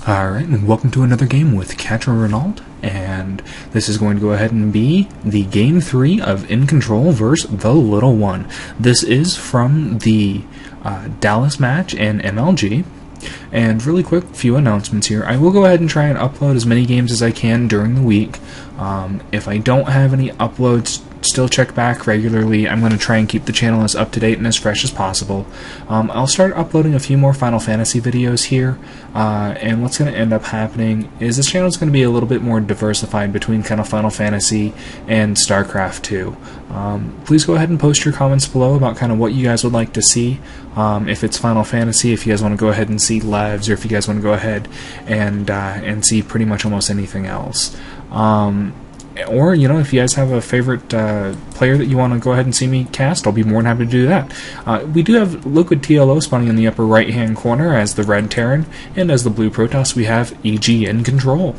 Alright, and welcome to another game with DerkovRenault-Le, and this is going to go ahead and be the Game 3 of Incontrol vs. the Little One. This is from the Dallas match in MLG, and really quick, few announcements here. I will go ahead and try and upload as many games as I can during the week. If I don't have any uploads, still check back regularly. I'm going to try and keep the channel as up-to-date and as fresh as possible. I'll start uploading a few more Final Fantasy videos here, and what's going to end up happening is this channel is going to be a little bit more diversified between kind of Final Fantasy and StarCraft 2. Please go ahead and post your comments below about kind of what you guys would like to see. If it's Final Fantasy, if you guys want to go ahead and see Levs, or if you guys want to go ahead and see pretty much almost anything else. Or, you know, if you guys have a favorite player that you want to go ahead and see me cast, I'll be more than happy to do that. We do have Liquid TLO spawning in the upper right-hand corner as the red Terran, and as the blue Protoss we have EG Incontrol.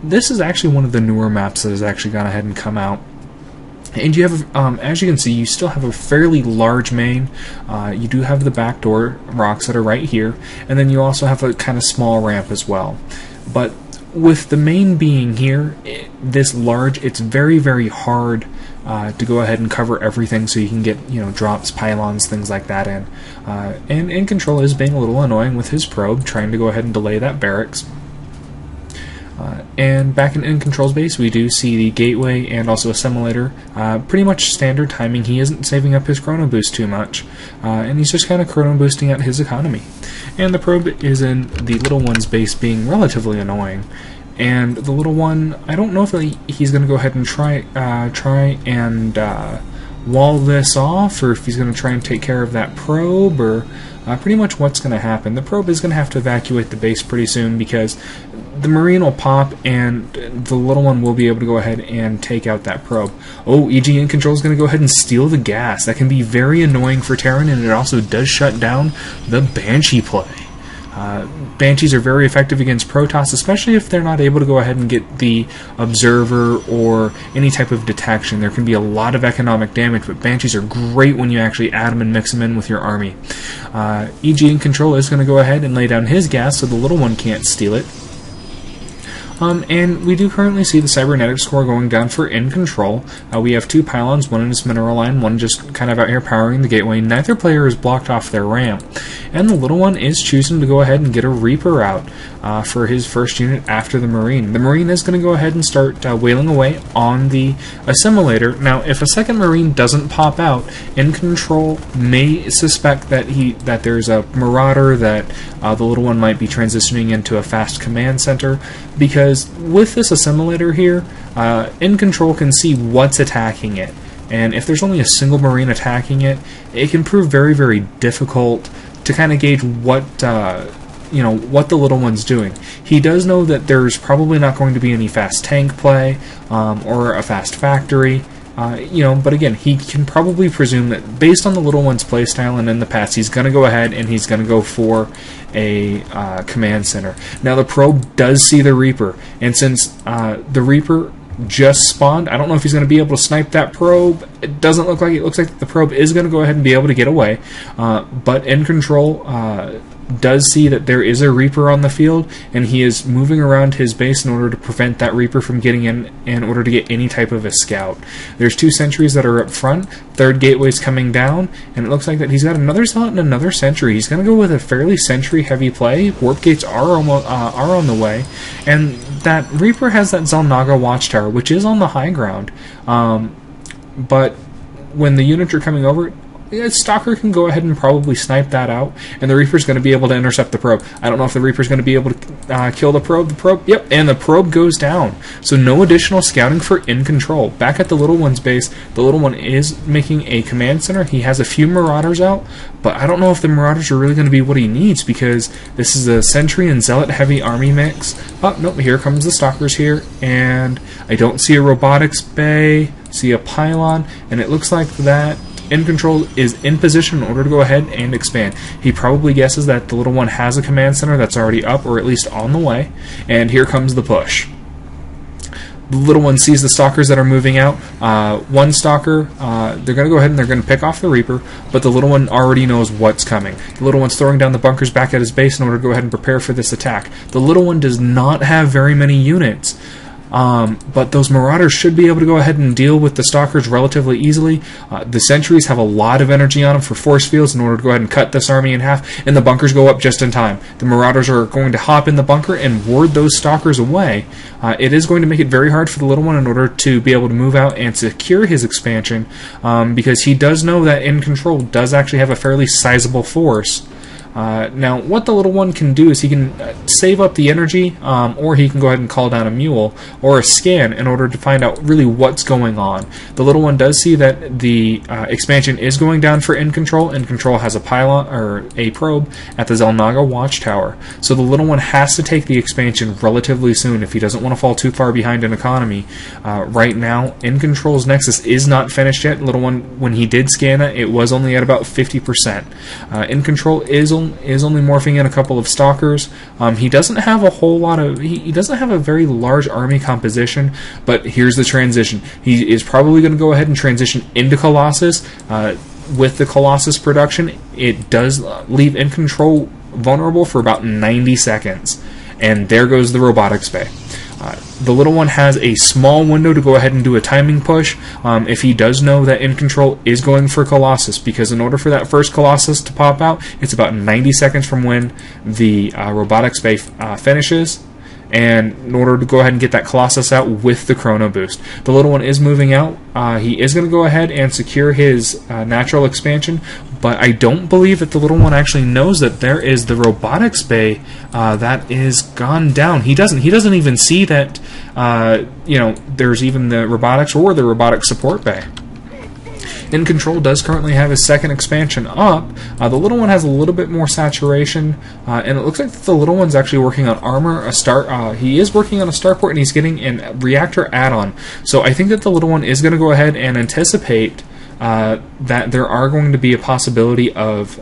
This is actually one of the newer maps that has actually gone ahead and come out. And you have, as you can see, you still have a fairly large main. You do have the backdoor rocks that are right here, and then you also have a kind of small ramp as well. But with the main being here, this large, it's very, very hard to go ahead and cover everything so you can get, you know, drops, pylons, things like that in. And Incontrol is being a little annoying with his probe, trying to go ahead and delay that barracks. And back in Incontrol's base, we do see the gateway and also assimilator. Pretty much standard timing. He isn't saving up his chrono boost too much, and he's just kind of chrono boosting out his economy. And the probe is in the little one's base, being relatively annoying. And the little one, I don't know if he's going to go ahead and try and wall this off, or if he's going to try and take care of that probe, or pretty much what's going to happen. The probe is going to have to evacuate the base pretty soon, because the Marine will pop and the little one will be able to go ahead and take out that probe. Oh, EG Incontrol is going to go ahead and steal the gas. That can be very annoying for Terran, and it also does shut down the Banshee play. Banshees are very effective against Protoss, especially if they're not able to go ahead and get the Observer or any type of detection. There can be a lot of economic damage, but Banshees are great when you actually add them and mix them in with your army. EG Incontrol is going to go ahead and lay down his gas so the little one can't steal it. And we do currently see the cybernetic score going down for Incontrol. We have two pylons, one in his mineral line, one just kind of out here powering the gateway. Neither player has blocked off their ramp. And the little one is choosing to go ahead and get a Reaper out for his first unit after the Marine. The Marine is going to go ahead and start wailing away on the assimilator. Now, if a second Marine doesn't pop out, Incontrol may suspect that there's a Marauder, that the little one might be transitioning into a fast command center, because with this assimilator here, Incontrol can see what's attacking it. And if there's only a single Marine attacking it, it can prove very, very difficult to kind of gauge what what the little one's doing. He does know that there's probably not going to be any fast tank play or a fast factory. But again, he can probably presume that based on the little one's playstyle and in the past, he's going to go ahead and he's going to go for a command center. Now, the probe does see the Reaper, and since the Reaper just spawned, I don't know if he's going to be able to snipe that probe. It doesn't look like it. It looks like the probe is going to go ahead and be able to get away, but Incontrol does see that there is a Reaper on the field, and he is moving around his base in order to prevent that Reaper from getting in order to get any type of a scout. There's two sentries that are up front, third gateway's coming down, and it looks like that he's got another zealot and another sentry. He's going to go with a fairly sentry-heavy play. Warp gates are on the way, and that Reaper has that Xel'Naga watchtower, which is on the high ground, but when the units are coming over, Stalker can go ahead and probably snipe that out, and the Reaper's going to be able to intercept the probe. I don't know if the Reaper's going to be able to kill the probe. Yep, and the probe goes down. So no additional scouting for Incontrol. Back at the little one's base, the little one is making a command center. He has a few Marauders out, but I don't know if the Marauders are really going to be what he needs, because this is a Sentry and Zealot heavy army mix. Oh, nope, here comes the Stalkers here, and I don't see a robotics bay, see a pylon, and it looks like that Incontrol is in position in order to go ahead and expand. He probably guesses that the little one has a command center that's already up, or at least on the way, and here comes the push. The little one sees the stalkers that are moving out. One stalker, they're going to go ahead and they're going to pick off the Reaper, but the little one already knows what's coming. The little one's throwing down the bunkers back at his base in order to go ahead and prepare for this attack. The little one does not have very many units. But those Marauders should be able to go ahead and deal with the Stalkers relatively easily. The Sentries have a lot of energy on them for force fields in order to go ahead and cut this army in half, and the bunkers go up just in time. The Marauders are going to hop in the bunker and ward those Stalkers away. It is going to make it very hard for the little one in order to be able to move out and secure his expansion, because he does know that Incontrol does actually have a fairly sizable force. Now, what the little one can do is he can save up the energy, or he can go ahead and call down a mule or a scan in order to find out really what's going on. The little one does see that the expansion is going down for Incontrol. Incontrol has a pylon or a probe at the Xel'Naga watchtower, so the little one has to take the expansion relatively soon if he doesn't want to fall too far behind in economy. Right now, Incontrol's Nexus is not finished yet. Little one, when he did scan it was only at about 50%. Incontrol is only morphing in a couple of stalkers. He doesn't have a whole lot of... He doesn't have a very large army composition, but here's the transition. He is probably going to go ahead and transition into Colossus. With the Colossus production, it does leave Incontrol vulnerable for about 90 seconds. And there goes the robotics bay. The little one has a small window to go ahead and do a timing push if he does know that Incontrol is going for Colossus, because in order for that first Colossus to pop out, it's about 90 seconds from when the robotics bay finishes, and in order to go ahead and get that Colossus out with the Chrono Boost. The little one is moving out. He is going to go ahead and secure his natural expansion, but I don't believe that the little one actually knows that there is the robotics bay that is gone down. He doesn't even see that there's even the robotics or the robotic support bay. Incontrol does currently have his second expansion up. The little one has a little bit more saturation, and it looks like the little one's actually working on armor. He is working on a starport, and he's getting a reactor add-on. So I think that the little one is going to go ahead and anticipate that there are going to be a possibility of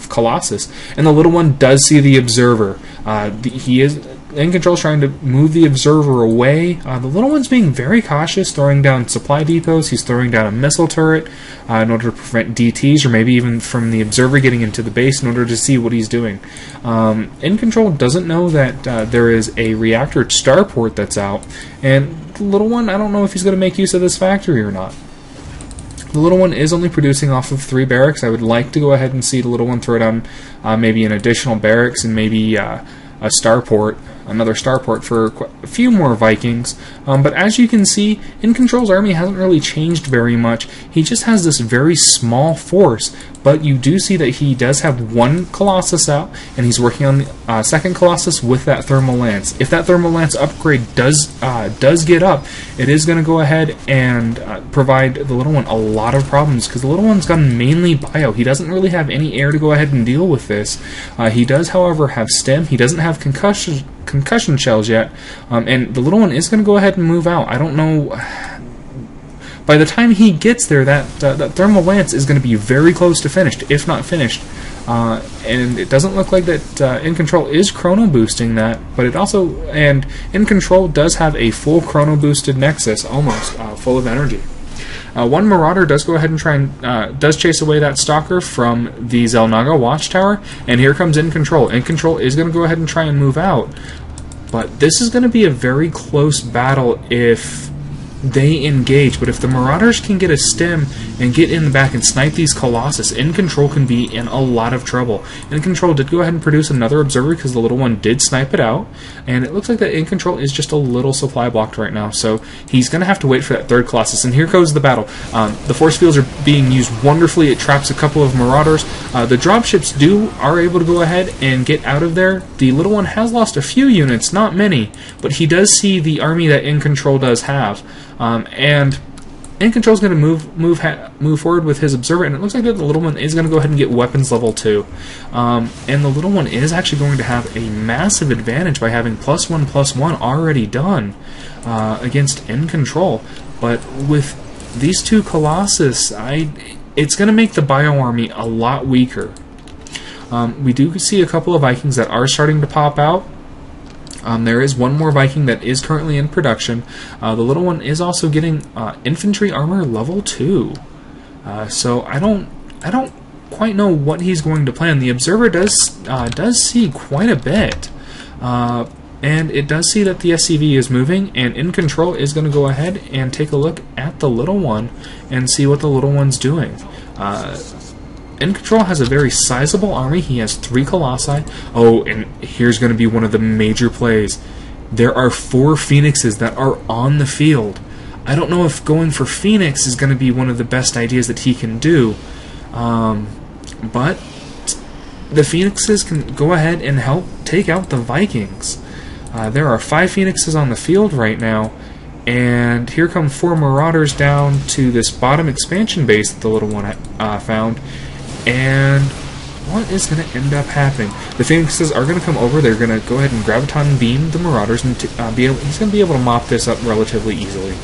Colossus, and the little one does see the observer. Incontrol's trying to move the observer away. The little one's being very cautious, throwing down supply depots. He's throwing down a missile turret in order to prevent DTs, or maybe even from the observer getting into the base in order to see what he's doing. Incontrol doesn't know that there is a reactor starport that's out, and the little one, I don't know if he's going to make use of this factory or not. The little one is only producing off of 3 barracks. I would like to go ahead and see the little one throw down maybe an additional barracks and maybe a starport, another starport for a few more Vikings. But as you can see, Incontrol's army hasn't really changed very much. He just has this very small force, but you do see that he does have one Colossus out, and he's working on the second Colossus with that Thermal Lance. If that Thermal Lance upgrade does get up, it is going to go ahead and provide the little one a lot of problems, because the little one's gone mainly bio. He doesn't really have any air to go ahead and deal with this. He does, however, have stem. He doesn't have concussion shells yet, and the little one is going to go ahead and move out. I don't know. By the time he gets there, that Thermal Lance is going to be very close to finished, if not finished. And it doesn't look like that Incontrol is chrono boosting that, but it also, and Incontrol does have a full chrono boosted Nexus, almost full of energy. One Marauder does go ahead and try and does chase away that Stalker from the Xel'Naga watchtower, and here comes Incontrol. Incontrol is going to go ahead and try and move out, but this is going to be a very close battle if they engage. But if the Marauders can get a stem and get in the back and snipe these Colossus, Incontrol can be in a lot of trouble. Incontrol did go ahead and produce another observer because the little one did snipe it out, and it looks like that Incontrol is just a little supply blocked right now, so he's going to have to wait for that third Colossus. And here goes the battle. The force fields are being used wonderfully. It traps a couple of Marauders. The dropships are able to go ahead and get out of there. The little one has lost a few units, not many, but he does see the army that Incontrol does have. And Incontrol is going to move forward with his observer, and it looks like that the little one is going to go ahead and get weapons level 2. And the little one is actually going to have a massive advantage by having +1/+1 already done against Incontrol. But with these two Colossus, it's going to make the Bio Army a lot weaker. We do see a couple of Vikings that are starting to pop out. There is one more Viking that is currently in production. The little one is also getting infantry armor level 2. So I don't quite know what he's going to plan. The observer does see quite a bit, and it does see that the SCV is moving. And Incontrol is going to go ahead and take a look at the little one and see what the little one's doing. Incontrol has a very sizable army. He has 3 Colossi. Oh, and here's going to be one of the major plays. There are 4 Phoenixes that are on the field. I don't know if going for Phoenix is going to be one of the best ideas that he can do, but the Phoenixes can go ahead and help take out the Vikings. There are 5 Phoenixes on the field right now, and here come 4 Marauders down to this bottom expansion base that the little one found. And what is going to end up happening? The Phoenixes are going to come over. They're going to go ahead and graviton beam the Marauders, and he's going to be able to mop this up relatively easily.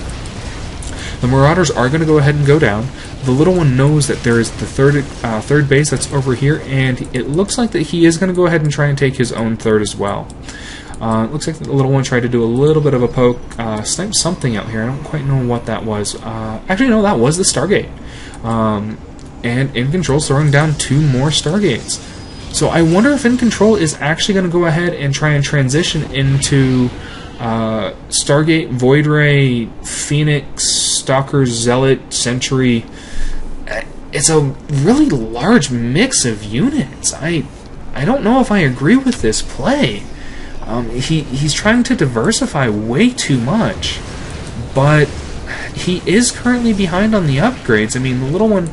The Marauders are going to go ahead and go down. The little one knows that there is the third base that's over here, and it looks like that he is going to go ahead and try and take his own third as well. It looks like the little one tried to do a little bit of a poke, snipe something out here. I don't quite know what that was. Actually, no, that was the Stargate. And Incontrol's throwing down 2 more Stargates. So I wonder if Incontrol is actually going to go ahead and try and transition into Stargate, Void Ray, Phoenix, Stalker, Zealot, Sentry. It's a really large mix of units. I don't know if I agree with this play. He's trying to diversify way too much, but he is currently behind on the upgrades. I mean, the little one